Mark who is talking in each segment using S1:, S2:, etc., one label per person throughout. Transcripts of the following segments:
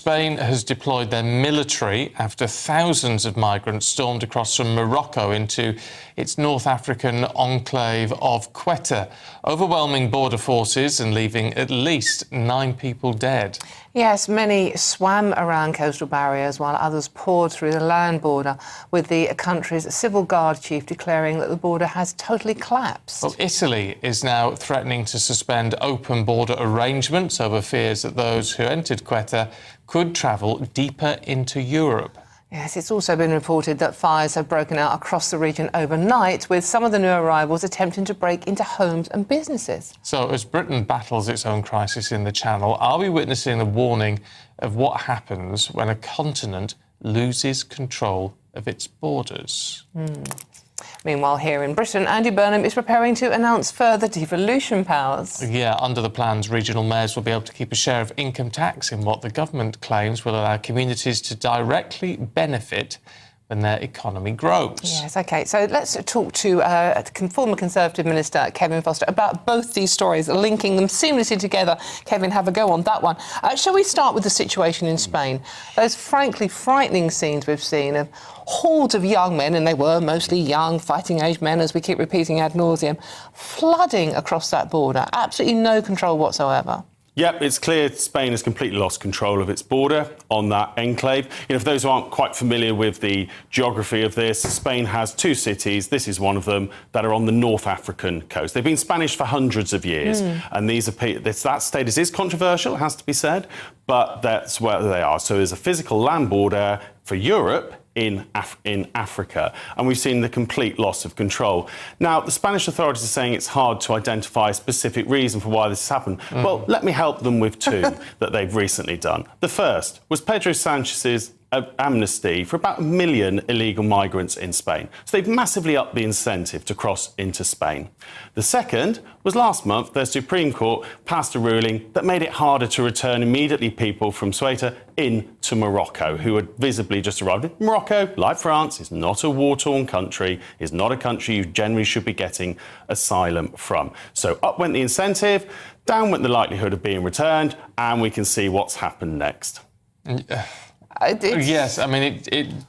S1: Spain has deployed their military after thousands of migrants stormed across from Morocco into its North African enclave of Quetta, overwhelming border forces and leaving at least 9 people dead.
S2: Yes, many swam around coastal barriers while others poured through the land border, with the country's civil guard chief declaring that the border has totally collapsed.
S1: Well, Italy is now threatening to suspend open border arrangements over fears that those who entered Quetta could travel deeper into Europe.
S2: Yes, it's also been reported that fires have broken out across the region overnight, with some of the new arrivals attempting to break into homes and businesses.
S1: So, as Britain battles its own crisis in the Channel, are we witnessing a warning of what happens when a continent loses control of its borders?
S2: Meanwhile, here in Britain, Andy Burnham is preparing to announce further devolution powers.
S1: Yeah, under the plans, regional mayors will be able to keep a share of income tax in what the government claims will allow communities to directly benefit when their economy grows.
S2: Yes, OK. So let's talk to former Conservative Minister Kevin Foster about both these stories, linking them seamlessly together. Kevin, have a go on that one. Shall we start with the situation in Spain? Those frankly frightening scenes we've seen of hordes of young men, and they were mostly young, fighting-age men, as we keep repeating ad nauseum, flooding across that border. Absolutely no control whatsoever.
S3: Yep, it's clear Spain has completely lost control of its border on that enclave. You know, for those who aren't quite familiar with the geography of this, Spain has 2 cities, this is one of them, that are on the North African coast. They've been Spanish for hundreds of years, and that status is controversial, it has to be said, but that's where they are. So there's a physical land border for Europe in Africa, and we've seen the complete loss of control. Now, the Spanish authorities are saying it's hard to identify a specific reason for why this has happened. Well, let me help them with 2 that they've recently done. The first was Pedro Sanchez's amnesty for about 1 million illegal migrants in Spain. So they've massively upped the incentive to cross into Spain. The second was last month, their Supreme Court passed a ruling that made it harder to return immediately people from Ceuta into Morocco, who had visibly just arrived. Morocco, like France, is not a war-torn country, is not a country you generally should be getting asylum from. So up went the incentive, down went the likelihood of being returned, and we can see what's happened next.
S1: Yes, I mean,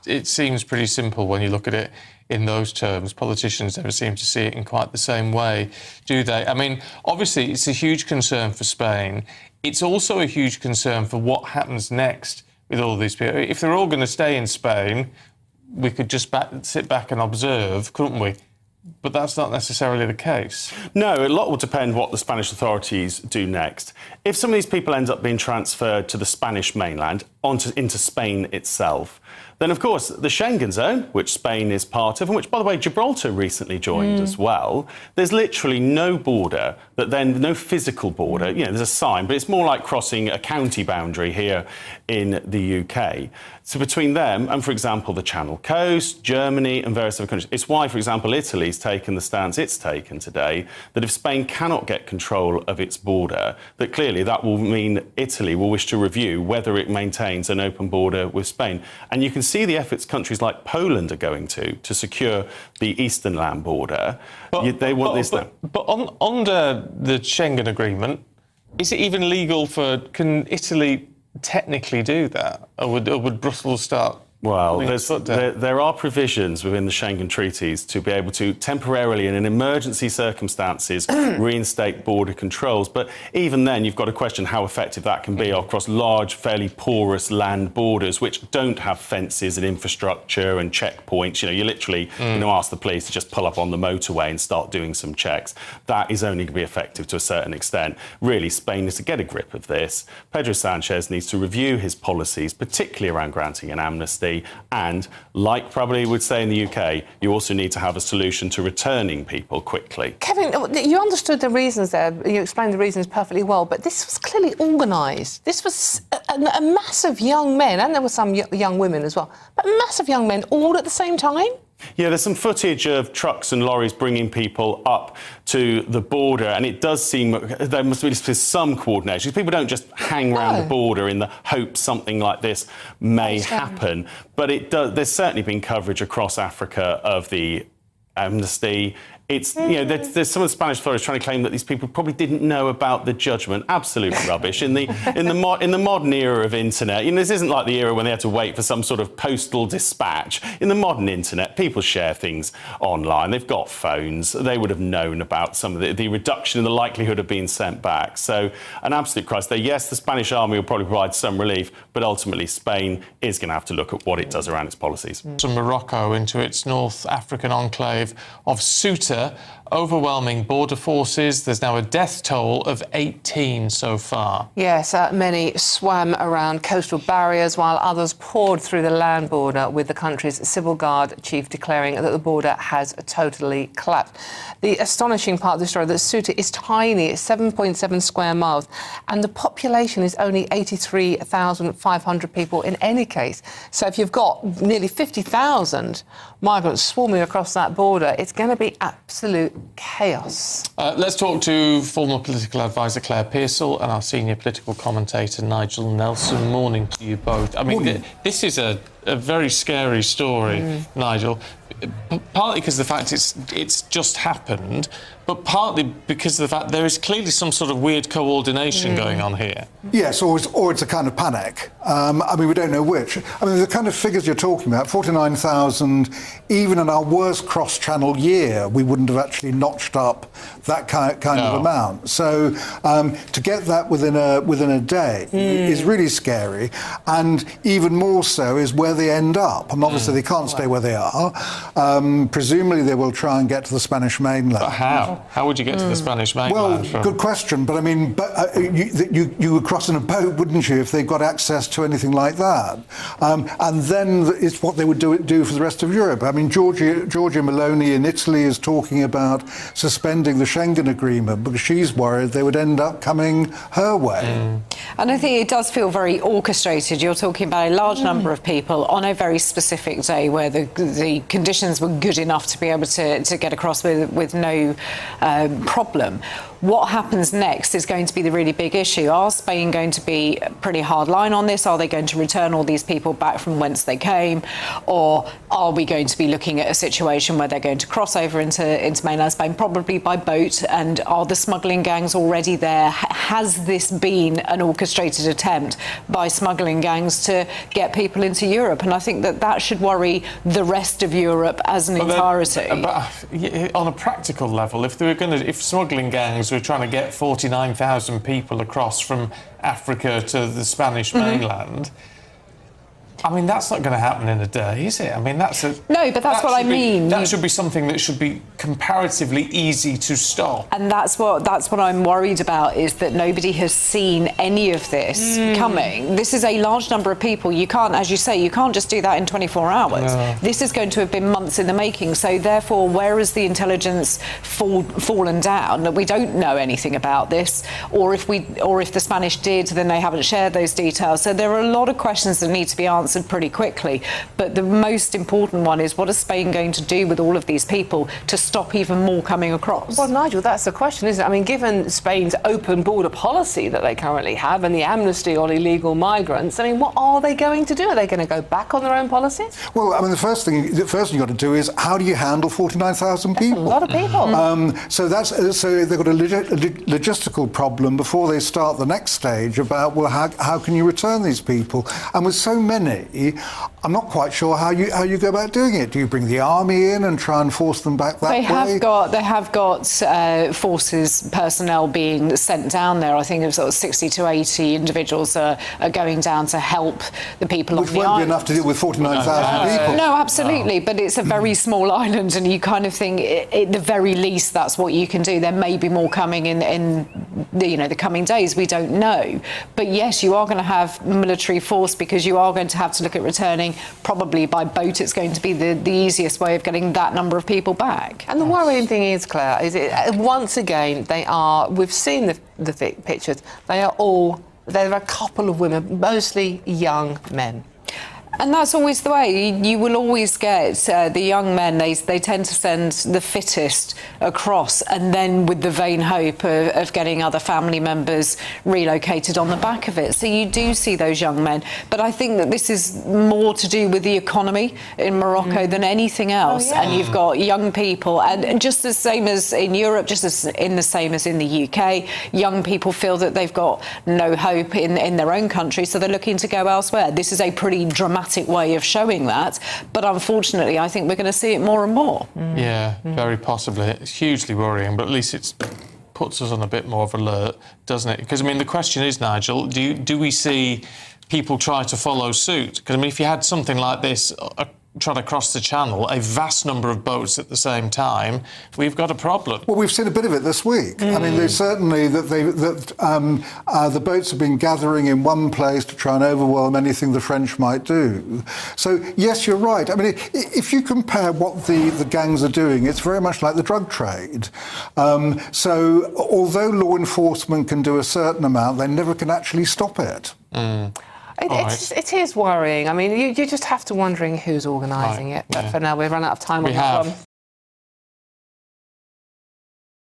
S1: it seems pretty simple when you look at it in those terms. Politicians never seem to see it in quite the same way, do they? I mean, obviously, it's a huge concern for Spain. It's also a huge concern for what happens next with all these people. If they're all going to stay in Spain, we could just sit back and observe, couldn't we? But that's not necessarily the case.
S3: No, a lot will depend what the Spanish authorities do next. If some of these people end up being transferred to the Spanish mainland, into Spain itself, then, of course, the Schengen zone, which Spain is part of, and which, by the way, Gibraltar recently joined as well, there's literally no border, no physical border. You know, there's a sign, but it's more like crossing a county boundary here in the UK. So between them and, for example, the Channel Coast, Germany and various other countries, it's why, for example, Italy's taken the stance it's taken today, that if Spain cannot get control of its border, that clearly that will mean Italy will wish to review whether it maintains an open border with Spain. And you can see the efforts countries like Poland are going to secure the eastern land border. They want this now.
S1: But under the Schengen agreement, is it even legal can Italy technically do that? Or would Brussels start?
S3: Well, there are provisions within the Schengen treaties to be able to temporarily, and in emergency circumstances, reinstate border controls. But even then, you've got to question how effective that can be across large, fairly porous land borders, which don't have fences and infrastructure and checkpoints. You know, you literally ask the police to just pull up on the motorway and start doing some checks. That is only going to be effective to a certain extent. Really, Spain needs to get a grip of this. Pedro Sanchez needs to review his policies, particularly around granting an amnesty. And, like probably would say in the UK, you also need to have a solution to returning people quickly.
S2: Kevin, you understood the reasons there. You explained the reasons perfectly well, but this was clearly organised. This was a massive young men, and there were some young women as well, but massive young men all at the same time?
S3: Yeah, there's some footage of trucks and lorries bringing people up to the border, and it does seem there must be some coordination. People don't just hang around the border in the hope something like this may happen. But there's certainly been coverage across Africa of the amnesty. It's, there's some of the Spanish authorities trying to claim that these people probably didn't know about the judgment. Absolute rubbish. In the modern era of internet, this isn't like the era when they had to wait for some sort of postal dispatch. In the modern internet, people share things online. They've got phones. They would have known about some of the reduction in the likelihood of being sent back. So an absolute crisis there. Yes, the Spanish army will probably provide some relief, but ultimately Spain is going to have to look at what it does around its policies.
S1: From Morocco into its North African enclave of Ceuta, overwhelming border forces. There's now a death toll of 18 so far.
S2: Yes, many swam around coastal barriers while others poured through the land border, with the country's civil guard chief declaring that the border has totally collapsed. The astonishing part of the story that Ceuta is tiny, it's 7.7 square miles, and the population is only 83,500 people in any case. So if you've got nearly 50,000 migrants swarming across that border, it's going to be absolute chaos.
S1: Let's talk to former political advisor Claire Pearsall and our senior political commentator Nigel Nelson. Morning to you both. I mean, this is a very scary story, Nigel. Partly because of the fact it's just happened, but partly because of the fact there is clearly some sort of weird coordination going on here.
S4: Yes, or it's a kind of panic. I mean, we don't know which. I mean, the kind of figures you're talking about, 49,000, even in our worst cross-channel year, we wouldn't have actually notched up that kind of amount. So to get that within a day is really scary, and even more so is where they end up. And obviously they can't stay where they are. Presumably they will try and get to the Spanish mainland.
S1: But how? How would you get to the Spanish mainland?
S4: Well, good question. But I mean, you would cross in a boat, wouldn't you, if they got access to anything like that? And then it's what they would do for the rest of Europe. I mean, Giorgia Meloni in Italy is talking about suspending the Schengen agreement because she's worried they would end up coming her way.
S5: And I think it does feel very orchestrated. You're talking about a large number of people on a very specific day where the conditions were good enough to be able to get across with no problem. What happens next is going to be the really big issue. Are Spain going to be pretty hard line on this? Are they going to return all these people back from whence they came? Or are we going to be looking at a situation where they're going to cross over into mainland Spain, probably by boat? And are the smuggling gangs already there? Has this been an orchestrated attempt by smuggling gangs to get people into Europe? And I think that should worry the rest of Europe as an entirety.
S1: But on a practical level, if smuggling gangs were trying to get 49,000 people across from Africa to the Spanish mainland, I mean, that's not going to happen in a day, is it? I mean, that's a...
S5: No, but that's what I mean.
S1: That should be something that should be comparatively easy to stop.
S5: And that's what I'm worried about, is that nobody has seen any of this coming. This is a large number of people. You can't, as you say, you can't just do that in 24 hours. No. This is going to have been months in the making. So therefore, where has the intelligence fallen down? That we don't know anything about this, or if the Spanish did, then they haven't shared those details. So there are a lot of questions that need to be answered pretty quickly, but the most important one is, what is Spain going to do with all of these people to stop even more coming across?
S2: Well, Nigel, that's the question, isn't it? I mean, given Spain's open border policy that they currently have and the amnesty on illegal migrants, I mean, what are they going to do? Are they going to go back on their own policies? Well,
S4: I mean, the first thing you've got to do is, how do you handle 49,000 people?
S2: A lot of people.
S4: So they've got a logistical problem before they start the next stage about, well, how can you return these people? And with so many, I'm not quite sure how you go about doing it. Do you bring the army in and try and force them back that way?
S5: They have got forces personnel being sent down there. I think of sort of 60 to 80 individuals are going down to help the people on the island.
S4: Which won't be enough to deal with 49,000 people.
S5: No, absolutely, but it's a very small island, and you kind of think, at the very least, that's what you can do. There may be more coming in the coming days. We don't know, but yes, you are going to have military force, because you are going to have to look at returning probably by boat. It's going to be the easiest way of getting that number of people back.
S2: And the worrying thing is, Claire, is once again we've seen the pictures. There are a couple of women, mostly young men.
S5: And that's always the way. You will always get the young men, they tend to send the fittest across, and then with the vain hope of getting other family members relocated on the back of it. So you do see those young men. But I think that this is more to do with the economy in Morocco than anything else. And you've got young people, and just the same as in Europe, just as in the same as in the UK, young people feel that they've got no hope in their own country, so they're looking to go elsewhere. This is a pretty dramatic way of showing that, but unfortunately I think we're going to see it more and more.
S1: Yeah, very possibly. It's hugely worrying, but at least it puts us on a bit more of alert, doesn't it? Because, I mean, the question is, Nigel, do we see people try to follow suit? Because, I mean, if you had something like this trying to cross the channel, a vast number of boats at the same time, we've got a problem.
S4: Well, we've seen a bit of it this week. I mean, they certainly the boats have been gathering in one place to try and overwhelm anything the French might do. So yes, you're right. I mean, if you compare what the gangs are doing, it's very much like the drug trade. So although law enforcement can do a certain amount, they never can actually stop it.
S2: It is worrying. I mean, you just have to wondering who's organising it. But for now, we've run out of time on that one.